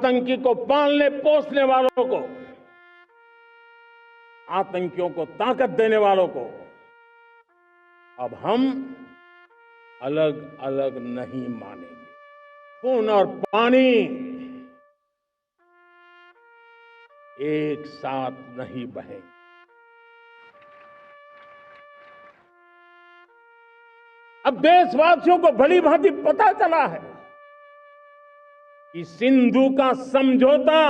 आतंकी को पालने पोसने वालों को, आतंकियों को ताकत देने वालों को अब हम अलग अलग नहीं मानेंगे। खून और पानी एक साथ नहीं बहेंगे। अब देशवासियों को भली भांति पता चला है कि सिंधु का समझौता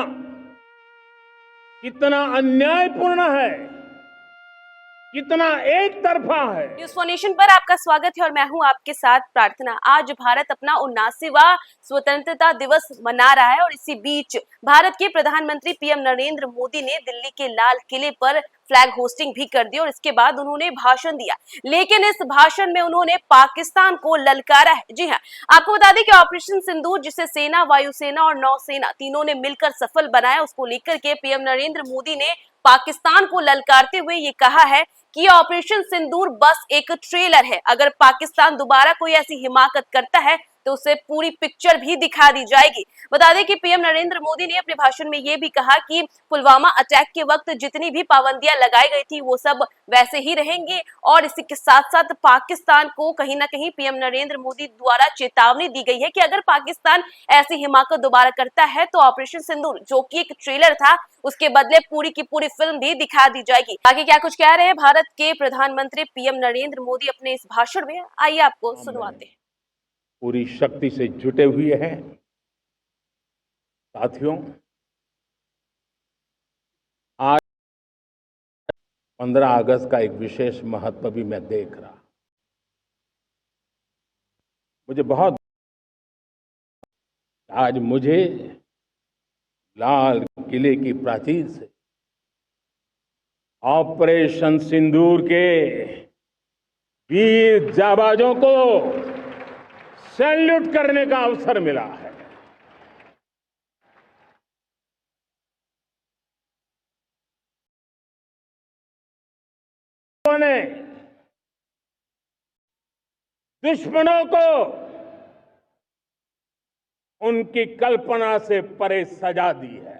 कितना अन्यायपूर्ण है, कितना एक तरफा है। न्यूज फॉर नेशन पर आपका स्वागत है और मैं हूं आपके साथ प्रार्थना। आज भारत अपना 79वां स्वतंत्रता दिवस मना रहा है और इसी बीच भारत के प्रधानमंत्री पीएम नरेंद्र मोदी ने दिल्ली के लाल किले पर फ्लैग होस्टिंग भी कर दी और इसके बाद उन्होंने भाषण दिया। लेकिन इस भाषण में उन्होंने पाकिस्तान को ललकारा है। जी हाँ, आपको बता दें कि ऑपरेशन सिंदूर, जिसे सेना, वायुसेना और नौसेना तीनों ने मिलकर सफल बनाया, उसको लेकर के पीएम नरेंद्र मोदी ने पाकिस्तान को ललकारते हुए ये कहा है कि ऑपरेशन सिंदूर बस एक ट्रेलर है। अगर पाकिस्तान दोबारा कोई ऐसी हिमाकत करता है तो उसे पूरी पिक्चर भी दिखा दी जाएगी। बता दें कि पीएम नरेंद्र मोदी ने अपने भाषण में यह भी कहा कि पुलवामा अटैक के वक्त जितनी भी पाबंदियां लगाई गई थी वो सब वैसे ही रहेंगे और इसी के साथ साथ पाकिस्तान को कहीं ना कहीं पीएम नरेंद्र मोदी द्वारा चेतावनी दी गई है कि अगर पाकिस्तान ऐसी हिमाकत दोबारा करता है तो ऑपरेशन सिंदूर, जो कि एक ट्रेलर था, उसके बदले पूरी की पूरी फिल्म भी दिखा दी जाएगी। आगे क्या कुछ कह रहे हैं भारत के प्रधानमंत्री पीएम नरेंद्र मोदी अपने इस भाषण में, आइए आपको सुनवाते हैं। पूरी शक्ति से जुटे हुए हैं। साथियों, आज 15 अगस्त का एक विशेष महत्व भी मैं देख रहा। मुझे बहुत आज मुझे लाल किले की प्राचीर से ऑपरेशन सिंदूर के वीर जाबाजों को सैल्यूट करने का अवसर मिला है। उन्होंने दुश्मनों को उनकी कल्पना से परे सजा दी है।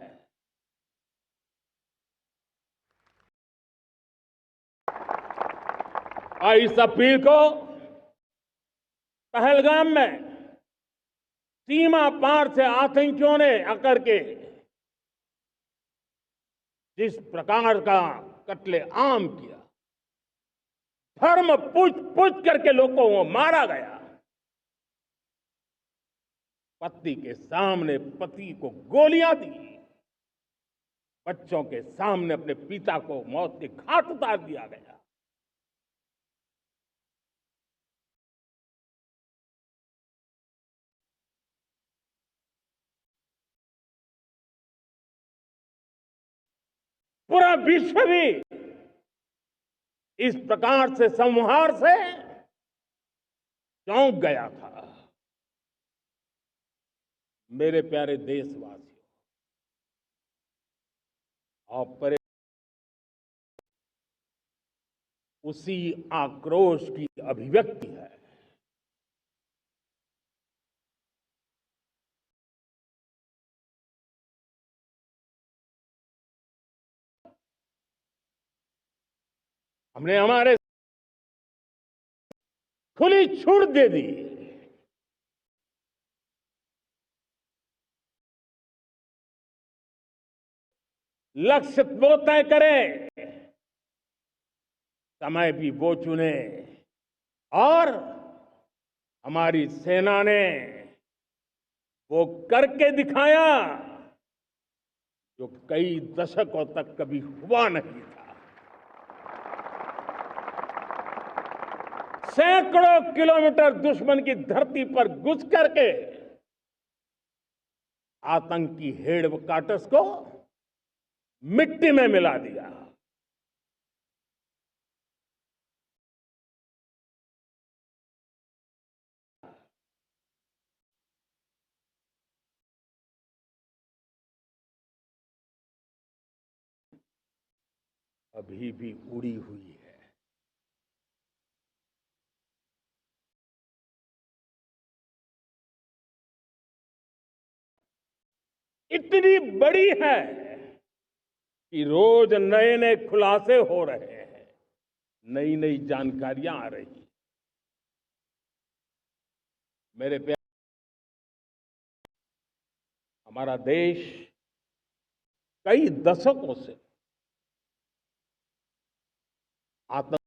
और इस अपील को पहलगाम में सीमा पार से आतंकियों ने आकर के जिस प्रकार का कत्ले आम किया, धर्म पूछ करके लोगों को मारा गया, पत्नी के सामने पति को गोलियां दी, बच्चों के सामने अपने पिता को मौत के घाट उतार दिया गया। पूरा विश्व भी इस प्रकार से संहार से चौंक गया था। मेरे प्यारे देशवासियों, और उसी आक्रोश की अभिव्यक्ति है। हमने हमारे खुली छूट दे दी। लक्ष्य वो तय करें, समय भी वो चुने, और हमारी सेना ने वो करके दिखाया जो कई दशकों तक कभी हुआ नहीं था। सैकड़ों किलोमीटर दुश्मन की धरती पर घुस करके आतंकी हेडक्वार्टर्स को मिट्टी में मिला दिया। अभी भी उड़ी हुई है। इतनी बड़ी है कि रोज नए नए खुलासे हो रहे हैं, नई नई जानकारियां आ रही हैं। मेरे प्यारे, हमारा देश कई दशकों से आतंक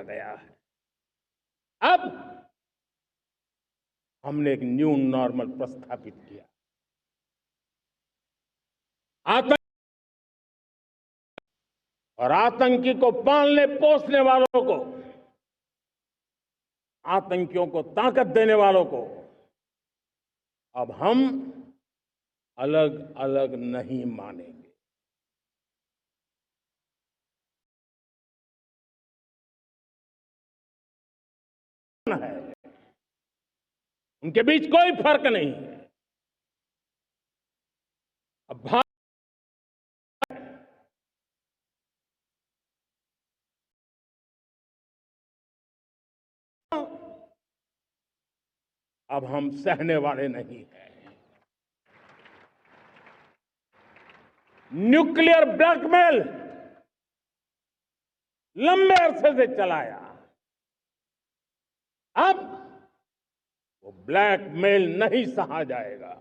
गया है। अब हमने एक न्यू नॉर्मल प्रस्थापित किया। आतंक और आतंकी को पालने पोसने वालों को, आतंकियों को ताकत देने वालों को अब हम अलग अलग नहीं मानेंगे। है, उनके बीच कोई फर्क नहीं है। अब अब हम सहने वाले नहीं हैं। न्यूक्लियर ब्लैकमेल लंबे अरसे से चलाया, अब वो ब्लैकमेल नहीं सहा जाएगा।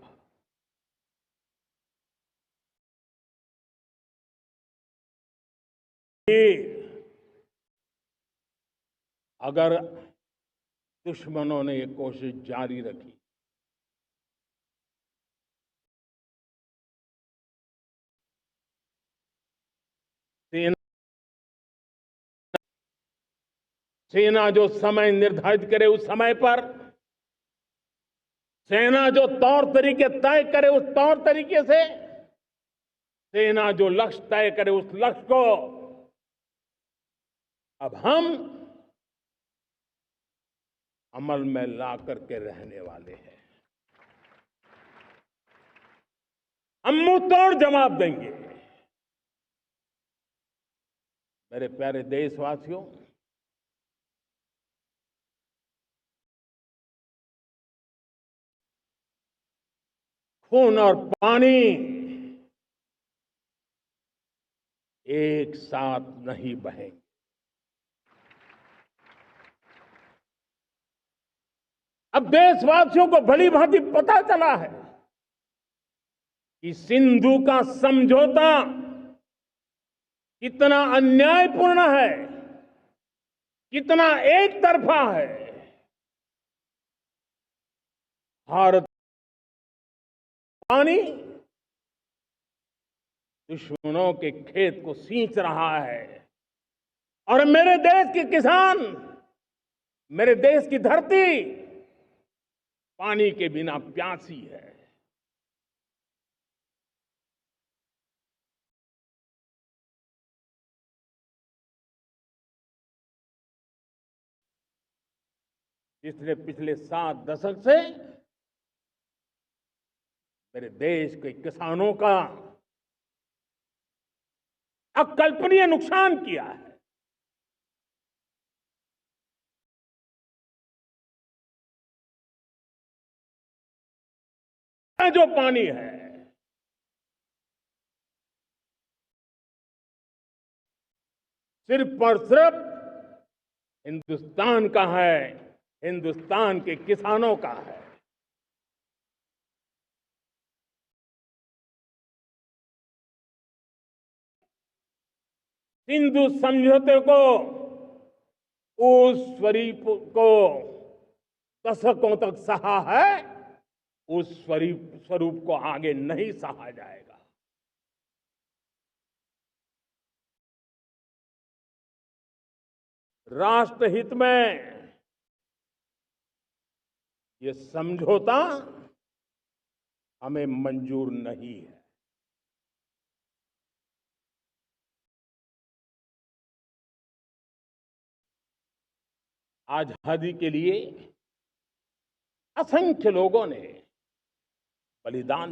अगर दुश्मनों ने ये कोशिश जारी रखी, सेना जो समय निर्धारित करे उस समय पर, सेना जो तौर तरीके तय करे उस तौर तरीके से, सेना जो लक्ष्य तय करे उस लक्ष्य को अब हम अमल में ला करके रहने वाले हैं। हम मुंह तोड़ जवाब देंगे। मेरे प्यारे देशवासियों, खून और पानी एक साथ नहीं बहेंगे। अब देशवासियों को भली भांति पता चला है कि सिंधु का समझौता कितना अन्यायपूर्ण है, कितना एक तरफा है। भारत पानी दुश्मनों के खेत को सींच रहा है और मेरे देश के किसान, मेरे देश की धरती पानी के बिना प्यासी है। इसलिए पिछले 7 दशक से मेरे देश के किसानों का अकल्पनीय नुकसान किया है। जो पानी है सिर्फ और सिर्फ हिंदुस्तान का है, हिंदुस्तान के किसानों का है। सिंधु समझौते को, उस स्वरूप को दशकों तक सहा है, उस स्वरूप को आगे नहीं सहा जाएगा। राष्ट्रहित में ये समझौता हमें मंजूर नहीं है। आजादी के लिए असंख्य लोगों ने बलिदान